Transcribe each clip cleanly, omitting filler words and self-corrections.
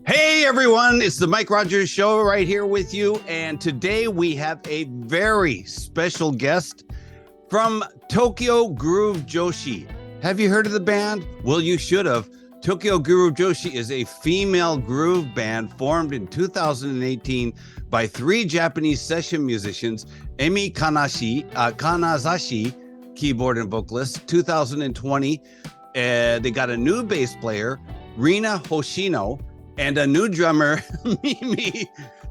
Hey everyone, it's the Mike Rogers Show right here with you. And today we have a very special guest from TokyoGrooveJyoshi. Have you heard of the band? Well, you should have. TokyoGrooveJyoshi is a female groove band formed in 2018 by three Japanese session musicians, Emi Kanazashi, keyboard and vocalist, 2020. They got a new bass player, Rina Hoshino, and a new drummer, Mimi.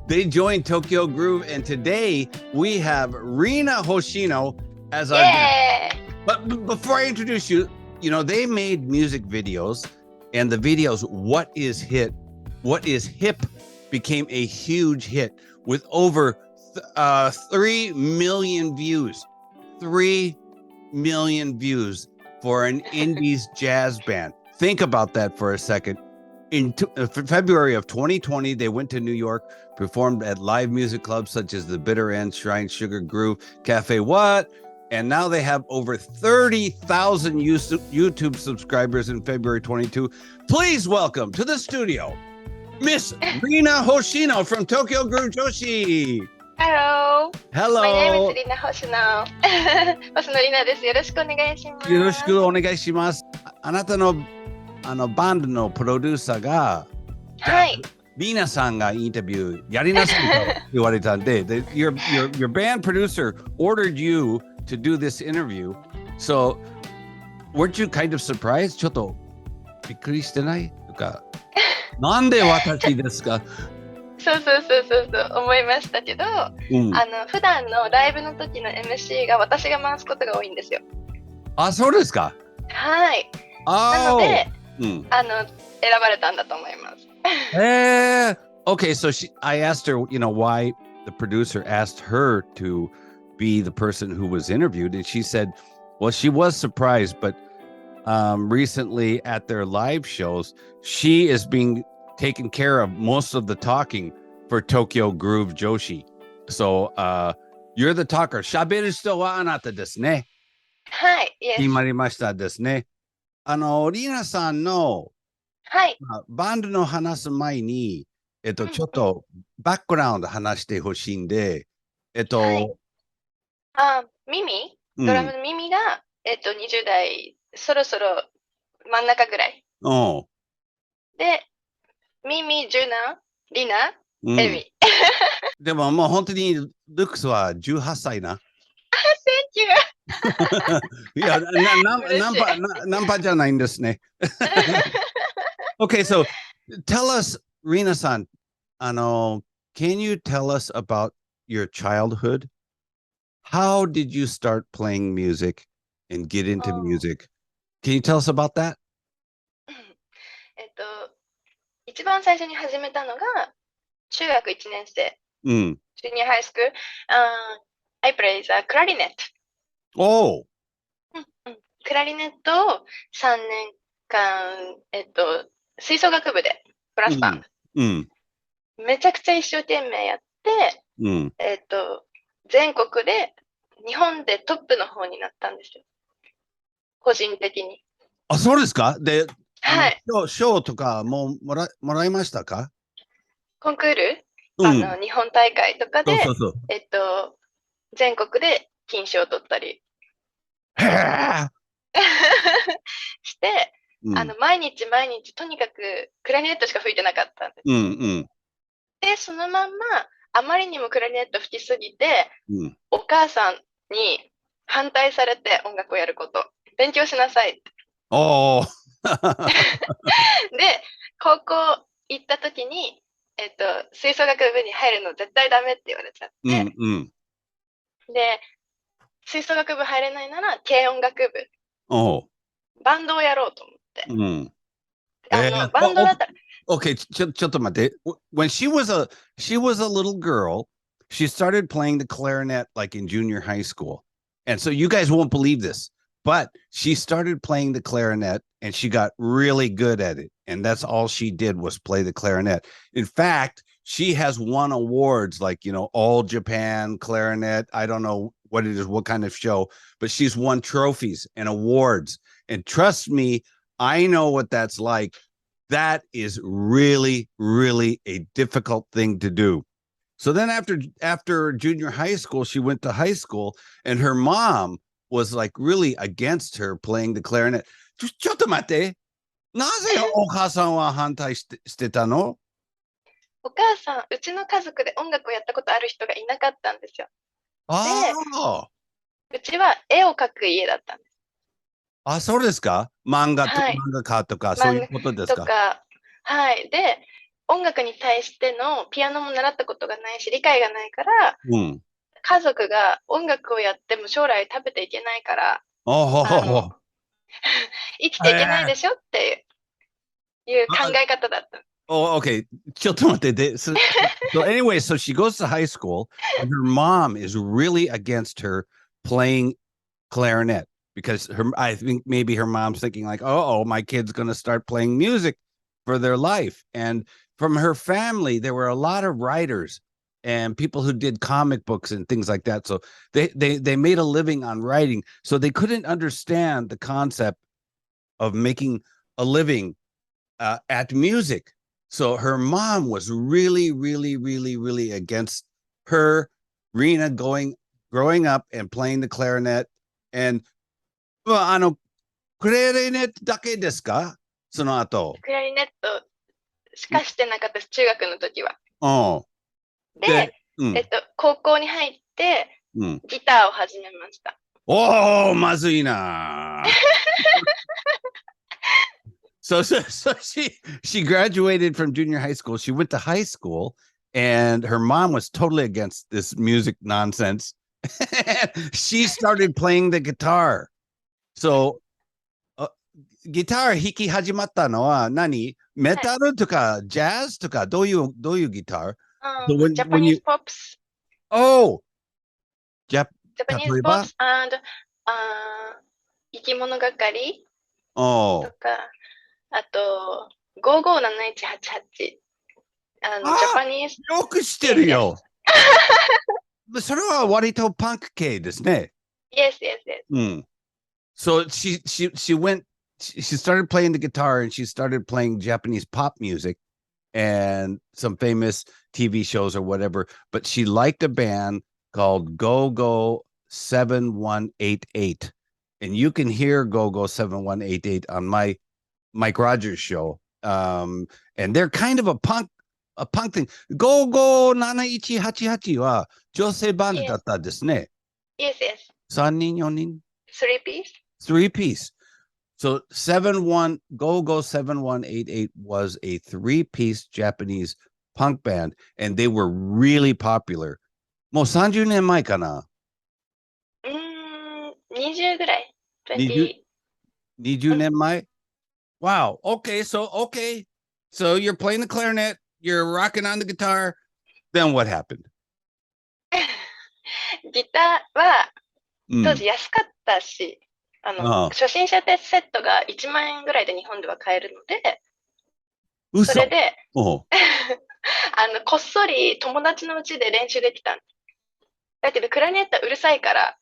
They joined Tokyo Groove, and today we have Rina Hoshino as our guest. But before I introduce you, you know, they made music videos, and the videos, What is Hip, became a huge hit with over 3 million views. 3 million views for an indies jazz band. Think about that for a second. In February of 2020, they went to New York, performed at live music clubs such as the Bitter End, Shrine, Sugar Groove, Cafe What? And now they have over 30,000 YouTube subscribers in February 22. Please welcome to the studio, Miss Rina Hoshino from TokyoGrooveJyoshi. Hello. Hello. My name is Rina Hoshino. ボスのリナです。よろしくお願いします。よろしくお願いします。あなたのバンドのプロデューサーが、はい。リーナさんがインタビューやりなさいと言われたんで、your band producer ordered you to do this interview. So, weren't you kind of surprised? ちょっとびっくりしてないとか、なんで私ですか？そう思いましたけど、普段のライブの時の MC が私が回すことが多いんですよ。あ、そうですか。はい。なので、選ばれたんだと思います。Okay, so I asked her, you know, why the producer asked her to be the person who was interviewed, and she said, well, she was surprised, but recently at their live shows, she is being taken care of most of the talking for TokyoGrooveJyoshi. So you're the talker. 喋る人はあなたですね。はい。決まりましたですね。リーナさんの、はい、バンドの話す前に、ちょっとバックグラウンド話してほしいんで、耳、ドラムの耳が、20代、そろそろ真ん中ぐらい。で、耳、ジュナ、リナ、エミ。でももう本当にルックスは18歳な。Thank you. いや、ナンパじゃないんですね。Okay, so tell us, Rina-san, can you tell us about your childhood? How did you start playing music and get into music? Can you tell us about that? 一番最初に始めたのが中学1年生。Junior high school. I play the clarinet. クラリネットを3年間、吹奏楽部でブラスバンド、めちゃくちゃ一生懸命やって、全国で日本でトップの方になったんですよ。個人的に。あ、そうですか？で、はい。賞とかもらいましたか？コンクール、日本大会とかで、全国で金賞を取ったりして、毎日とにかくクラリネットしか吹いてなかったんです。で、そのまんまあまりにもクラリネット吹きすぎて、お母さんに反対されて音楽をやること、勉強しなさいって。で、高校行った時に、吹奏楽部に入るの絶対ダメって言われちゃって、で、吹奏楽部入れないなら軽音楽部、バンドをやろうと思って。バンドだったら。Okay, ちょっと待って。When she was a little girl, she started playing the clarinet like in junior high school. And so you guys won't believe this, but she started playing the clarinet and she got really good at it. And that's all she did was play the clarinet. In fact, she has won awards like, you know, All Japan Clarinet. I don't know what it is, what kind of show, but she's won trophies and awards. And trust me, I know what that's like. That is really, really a difficult thing to do. So then after junior high school, she went to high school, and her mom was like really against her playing the clarinet. ちょっと待って。なぜお母さんは反対してたの？お母さん、うちの家族で音楽をやったことある人がいなかったんですよ。で、うちは絵を描く家だったんです。あ、そうですか？漫画家とか、そういうことですか？とか、はい。で、音楽に対してのピアノも習ったことがないし、理解がないから、家族が音楽をやっても将来食べていけないから、生きていけないでしょっていう考え方だった。Oh, okay. ちょっと待って。So anyway, so she goes to high school, and her mom is really against her playing clarinet because I think maybe her mom's thinking like, oh, my kid's going to start playing music for their life. And from her family, there were a lot of writers and people who did comic books and things like that. So they made a living on writing. So they couldn't understand the concept of making a living at music. So her mom was really, really, really, really against her, Rina, growing up and playing the clarinet. And クラリネットだけですか？その後。クラリネットしかしてなかったです、中学の時は。で、高校に入って、ギターを始めました。まずいな。So she graduated from junior high school. She went to high school, and her mom was totally against this music nonsense. She started playing the guitar. So, ギター弾き始まったのは何？メタルとかジャズとかどういうギター？Japanese pops. Oh! Japanese pops and 生き物係とか。あと、557188。Japanese。よく知ってるよ。それは割とパンク系ですね。Yes, yes, yes. So she started playing the guitar and she started playing Japanese pop music and some famous TV shows or whatever. But she liked a band called Go 7188. And you can hear Go 7188 on my Mike Rogers show. And they're kind of a punk thing. Go 7188は女性バンドだったですね。Yes, yes. 3人、4人 ?3 piece? 3 piece. So Go 7188 was a 3-piece Japanese punk band, and they were really popular. もう30年前かな20ぐらい。20年前 Wow. Okay. So you're playing the clarinet, you're rocking on the guitar. Then what happened? ギターは当時安かったし、初心者テストセットが1万円ぐらいで日本では買えるので、それでこっそり友達の家で練習できたんです。だけどクラリネットうるさいから。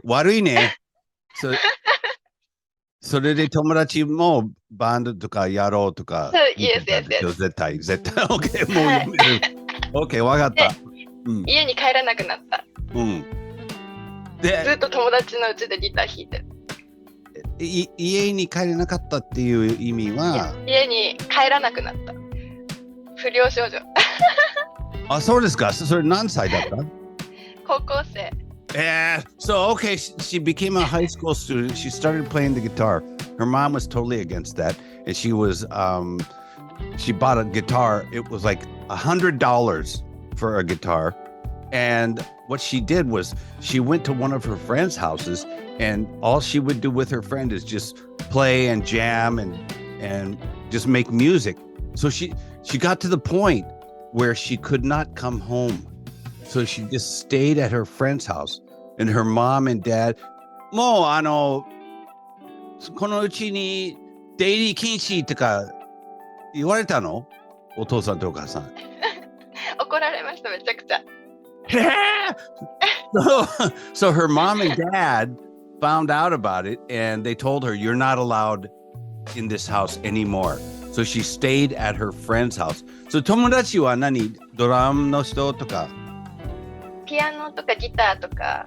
悪いね。それで友達もバンドとかやろうとか。Yes. 絶対。OK、もう読める。OK、わかった。家に帰らなくなった。ずっと友達の家でギター弾いてる。家に帰れなかったっていう意味は家に帰らなくなった。不良少女。あ、そうですか。それ何歳だった？高校生。So okay, she became a high school student. She started playing the guitar. Her mom was totally against that, and she bought a guitar. It was like $100 for a guitar, and what she did was she went to one of her friends' houses, and all she would do with her friend is just play and jam and just make music. So she got to the point where she could not come home. So she just stayed at her friend's house, and her mom and dad, もうこのうちに出入り禁止とか言われたの？お父さんとお母さん。怒られました、めちゃくちゃ。So her mom and dad found out about it and they told her, you're not allowed in this house anymore. So she stayed at her friend's house. So 友達は何？ドラムの人とかピアノとかギターとか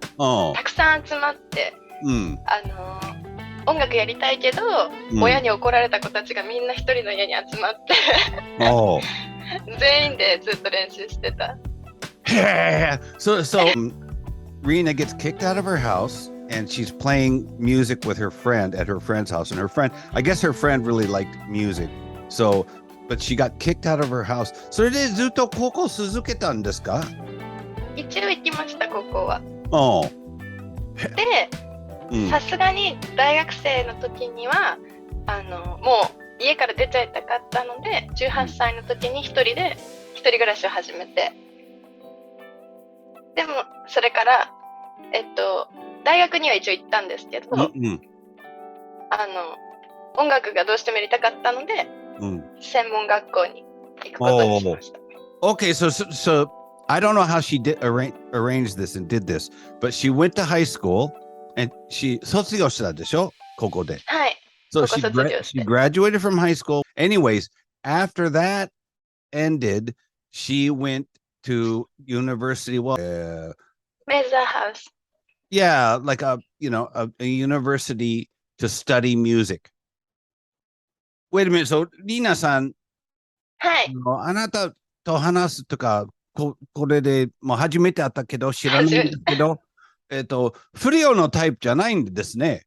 たくさん集まって、音楽やりたいけど、親に怒られた子たちがみんな一人の家に集まって全員でずっと練習してた。So Rina gets kicked out of her house and she's playing music with her friend at her friend's house. And her friend, I guess her friend really liked music. So, but she got kicked out of her house. それでずっと高校続けたんですか？一応行きました、高校は。で、さすがに大学生の時にはもう家から出ちゃいたかったので、18歳の時に一人暮らしを始めて、でもそれから大学には一応行ったんですけど、音楽がどうしてもやりたかったので、専門学校に行くことにしました。Okay, so I don't know how she did arrange this and did this, but she went to high school and she 卒業したでしょ？ここで。はい。So she graduated from high school. Anyways, after that ended, she went to university. Mesa House. Yeah, like a university to study music. Wait a minute. So, Rina さん、はい。あなたと話すとか、これでもう初めて会ったけど知らないんですけど、不良のタイプじゃないんですね。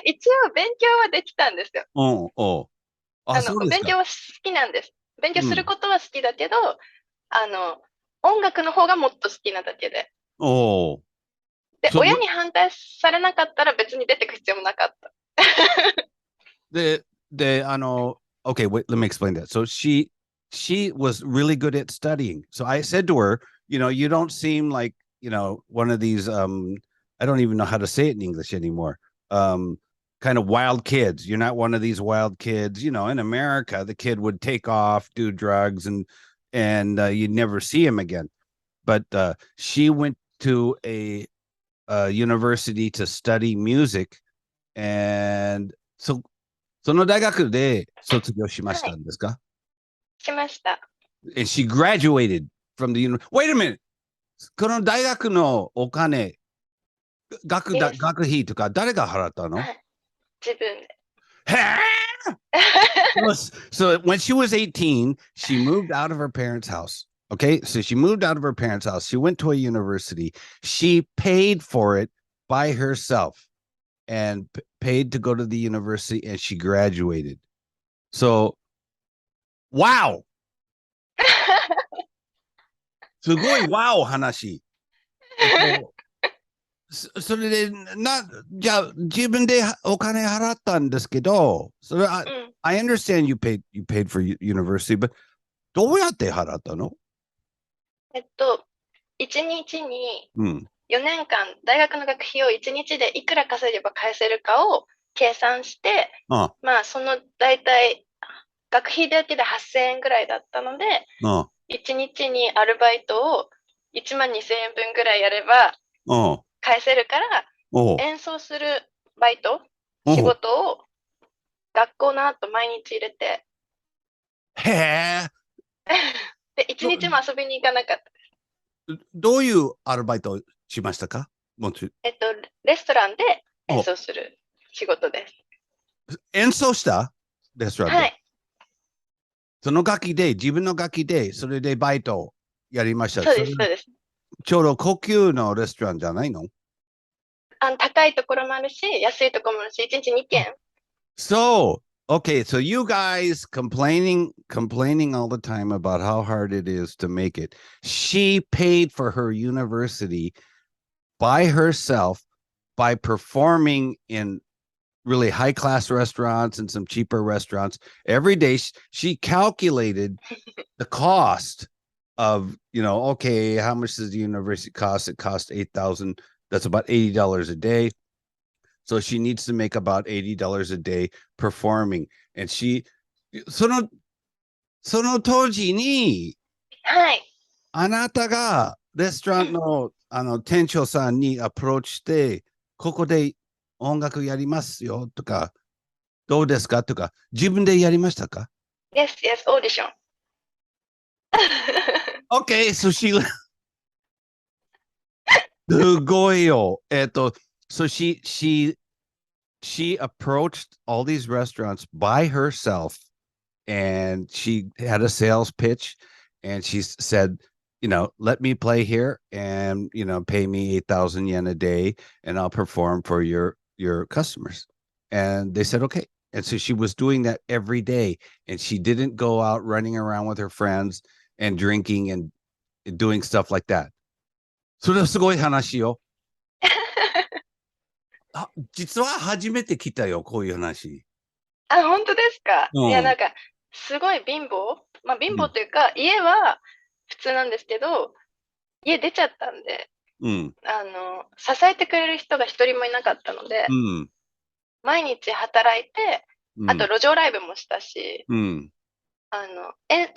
一応勉強はできたんですよ。勉強は好きなんです。勉強することは好きだけど、音楽の方がもっと好きなだけで。で、親に反対されなかったら別に出てく必要もなかった。Okay, wait, let me explain that. So she was really good at studying. So I said to her, you don't seem like, one of these, I don't even know how to say it in English anymore. Kind of wild kids. You're not one of these wild kids. In America, the kid would take off, do drugs, and you'd never see him again. But she went to a university to study music, and so その大学で卒業しましたんですか？しました。And she graduated from the university. Wait a minute. この大学のお金、学費とか誰が払ったの？自分で。So when she was 18, she moved out of her parents' house. Okay, so she moved out of her parents' house. She went to a university. She paid for it by herself and paid to go to the university, and she graduated. So, wow. すごい wow 話。それでじゃあ自分でお金払ったんですけど、それI understand you paid for university, but どうやって払ったの？1日に4年間大学の学費を1日でいくら稼げば返せるかを計算して、まあその大体学費だけで8000円ぐらいだったので、1日にアルバイトを1万2000円分ぐらいやれば返せるから、演奏するバイト、仕事を学校の後毎日入れて、で1日も遊びに行かなかったです。どういうアルバイトをしましたか？レストランで演奏する仕事です。演奏したレストランで？はい。その楽器で、自分の楽器で、それでバイトをやりました。そうです、そうです。ちょうど高級のレストランじゃないの？高いところもあるし、安いところもあるし、1日2軒。So, okay, so you guys complaining all the time about how hard it is to make it. She paid for her university by herself by performing in really high-class restaurants and some cheaper restaurants. Every day she calculated the cost of, okay, how much does the university cost? It costs $8,000. That's about $80 a day. So she needs to make about $80 a day performing. And she, その当時に、はい。あなたがレストランの店長さんにアプローチして、ここで音楽やりますよとか、どうですかとか、自分でやりましたか？ Yes, yes, audition. Okay, so she すごいよ。So she approached all these restaurants by herself and she had a sales pitch and she said, let me play here and, pay me 8,000 yen a day and I'll perform for your customers. And they said, okay. And so she was doing that every day and she didn't go out running around with her friends and drinking and doing stuff like that. それはすごい話よ。実は初めて聞いたよ、こういう話。本当ですか？いや、なんか、すごい貧乏。まあ、貧乏というか、家は普通なんですけど、家出ちゃったんで、支えてくれる人が一人もいなかったので、毎日働いて、あと路上ライブもしたし、と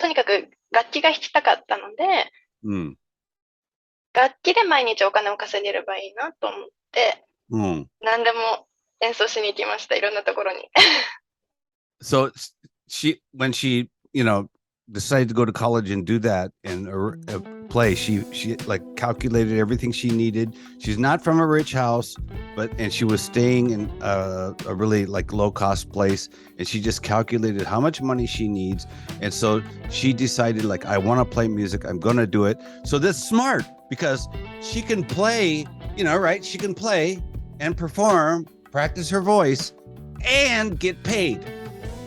にかく楽器が弾きたかったので、楽器で毎日お金を稼げればいいなと思って、何でも演奏しに行きました、いろんなところに。So when she, decided to go to college and do that and play, she like calculated everything she needed. She's not from a rich house, and she was staying in a really like low cost place, and she just calculated how much money she needs. And so she decided like, I want to play music. I'm going to do it. So that's smart because she can play, right? She can play and perform, practice her voice and get paid.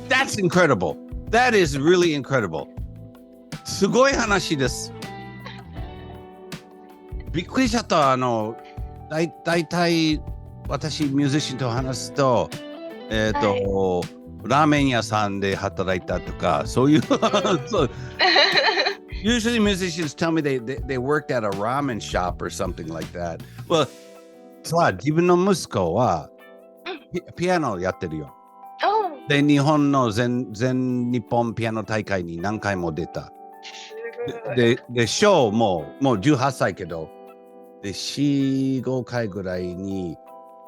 That's incredible. That is really incredible. すごい話です。びっくりしちゃった。だいたい私ミュージシャンと話すと、ラーメン屋さんで働いたとか、そういう。そうUsually musicians tell me they worked at a ramen shop or something like that. Well, 自分の息子はピアノやってるよ。で、日本の全日本ピアノ大会に何回も出た。で、ショーもう18歳けど、で、4、5回ぐらいに、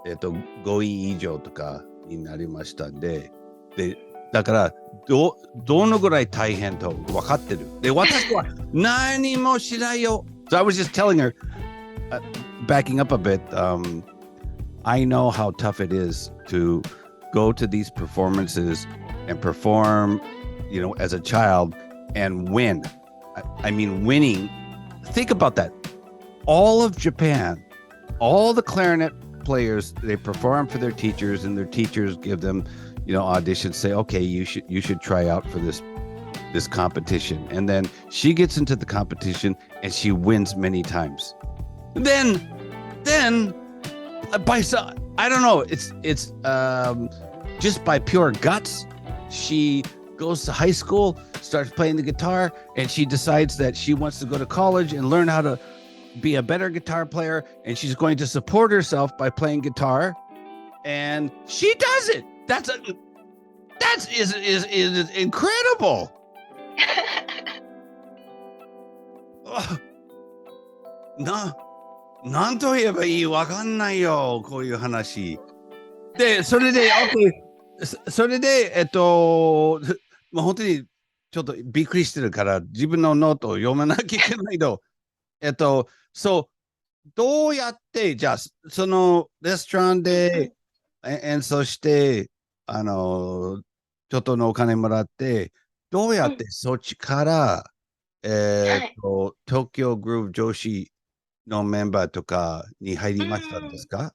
5位以上とかになりましたんで、だから、どのぐらい大変と分かってる。で、私は何もしないよ。So I was just telling her, backing up a bit, I know how tough it is to go to these performances and perform, as a child and win. I mean, winning. Think about that. All of Japan, all the clarinet players, they perform for their teachers and their teachers give them, auditions, say, okay, you should try out for this competition. And then she gets into the competition and she wins many times. Then I don't know. It's just by pure guts. She goes to high school, starts playing the guitar, and she decides that she wants to go to college and learn how to be a better guitar player. And she's going to support herself by playing guitar, and she does it. That is incredible. なんと言えばいいわかんないよ、こういう話。で、それで、それで、もう本当にちょっとびっくりしてるから、自分のノートを読まなきゃいけないと。そう、どうやって、じゃあ、そのレストランで演奏して、ちょっとのお金もらって、どうやってそっちから、東京グルーブ女子のメンバーとかに入りましたんですか？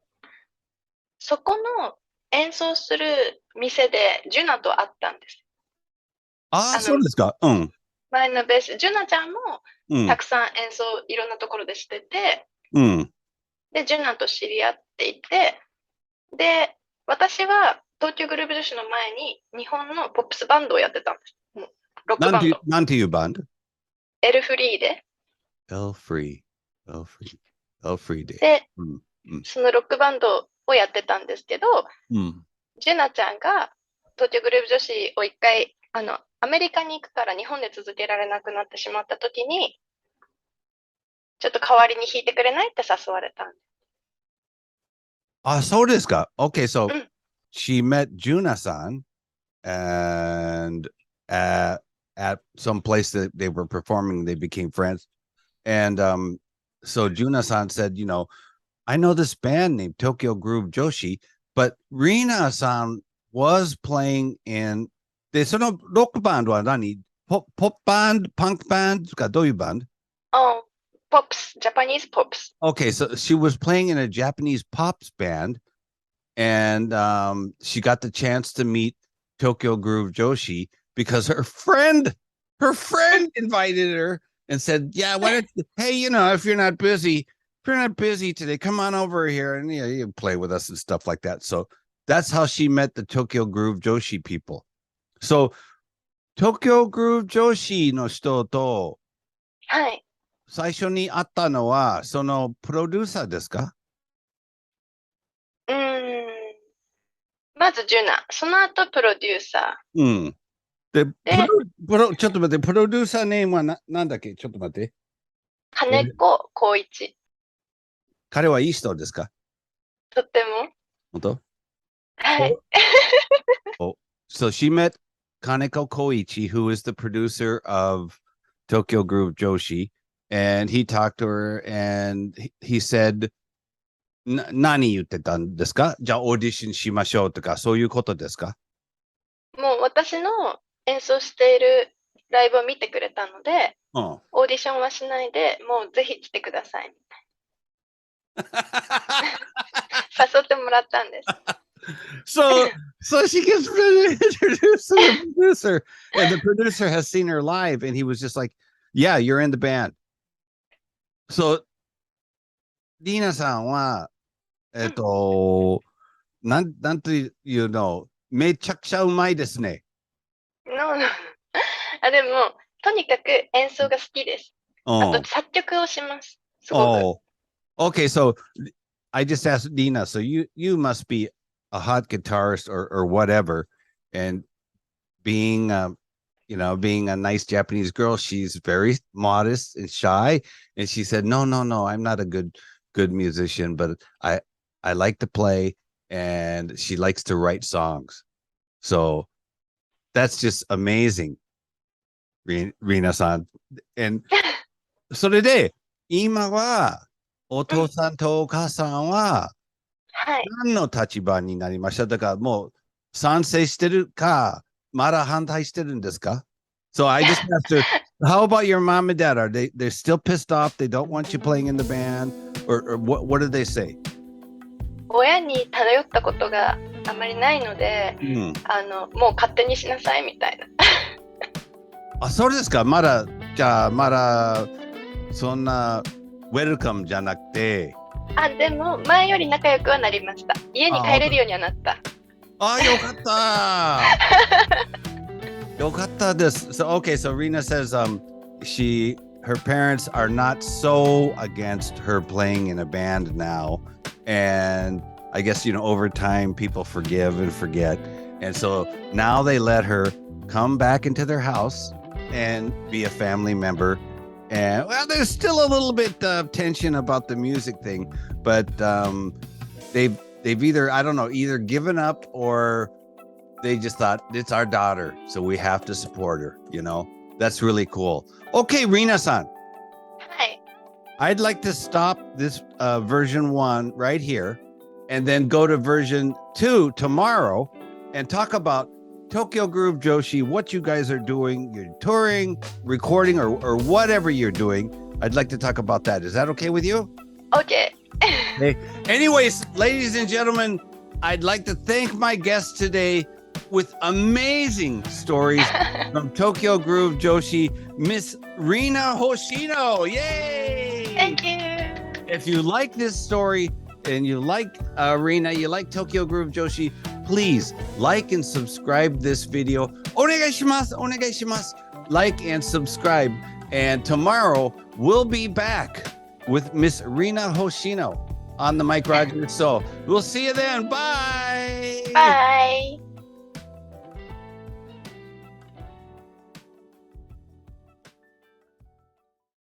そこの演奏する店でジュナと会ったんです。そうですか。前のベース、ジュナちゃんもたくさん演奏いろんなところでしてて、で、ジュナと知り合っていて、で、私は東京グルーブ女子の前に日本のポップスバンドをやってたんです。ロックバンド。なんていうバンド？エルフリーで。エルフリーで。で、そのロックバンドをやってたんですけど、ジュナちゃんが東京グルーブ女子を一回アメリカに行くから日本で続けられなくなってしまった時に、ちょっと代わりに弾いてくれないって誘われたんです。そうですか。Okay, so she met Juna-san and at some place that they were performing, they became friends. And so Juna-san said, I know this band named TokyoGrooveJyoshi, but Rina-san was playing in で、そのロックバンドは何？ポップバンド、パンクバンドかどういうバンド？ Oh, pops, Japanese pops. Okay, so she was playing in a Japanese pops band, and she got the chance to meet TokyoGrooveJyoshi because her friend invited her and said, "Yeah, why don't you, hey, if you're not busy today, come on over here and you play with us and stuff like that." So that's how she met the TokyoGrooveJyoshi people. So TokyoGrooveJyoshi の人と、はい。最初に会ったのは、そのプロデューサーですか？まずジュナ、その後プロデューサー。で、ちょっと待って、プロデューサーネームはなんだっけ？ちょっと待って。金子光一。彼はいい人ですか？とっても。本当？はい。So she met Kaneko Koichi, who is the producer of TokyoGrooveJyoshi, and he talked to her and he said, 何言ってたんですか？じゃあオーディションしましょうとか、そういうことですか？もう私の演奏しているライブを見てくれたので、オーディションはしないで、もうぜひ来てくださいみたいな。誘ってもらったんです。So she gets introduced to the producer, and the producer has seen her live, and he was just like, "Yeah, you're in the band." So, Rina さんは、なんていうの、めちゃくちゃうまいですね。でも、とにかく演奏が好きです。あと、作曲をします。すごく。Okay, so I just asked Rina, so you must be a hot guitarist or whatever, and being a nice Japanese girl, she's very modest and shy, and she said, no, I'm not a good musician, but I like to play, and she likes to write songs. So that's just amazing, Rina-san. And それで今はお父さんとお母さんは何の立場になりました？だからもう賛成してるか、まだ反対してるんですか？ So I just asked her, how about your mom and dad? Are they're still pissed off? They don't want you playing in the band? Or what did they say? 親に頼ったことがあまりないので、もう勝手にしなさいみたいな。あ、そうですか。まだそんなウェルカムじゃなくて。でも前より仲良くはなりました。家に帰れるようにはなった。よかった。よかったです。So okay, so Rina says her parents are not so against her playing in a band now, and I guess over time people forgive and forget, and so now they let her come back into their house and be a family member. And well, there's still a little bit of tension about the music thing, but they've either, I don't know, either given up or they just thought it's our daughter, so we have to support her. That's really cool. Okay, Rina-san. Hi. I'd like to stop this version 1 right here and then go to version 2 tomorrow and talk about TokyoGrooveJyoshi, what you guys are doing, you're touring, recording, or whatever you're doing. I'd like to talk about that. Is that okay with you? Okay. Okay. Anyways, ladies and gentlemen, I'd like to thank my guest today with amazing stories from TokyoGrooveJyoshi, Miss Rina Hoshino. Yay! Thank you. If you like this story and you like Rina, you like TokyoGrooveJyoshi, please like and subscribe this video. Onegaishimasu. Like and subscribe. And tomorrow we'll be back with Miss Rina Hoshino on the Mike Rogers Show. We'll see you then. Bye. Bye.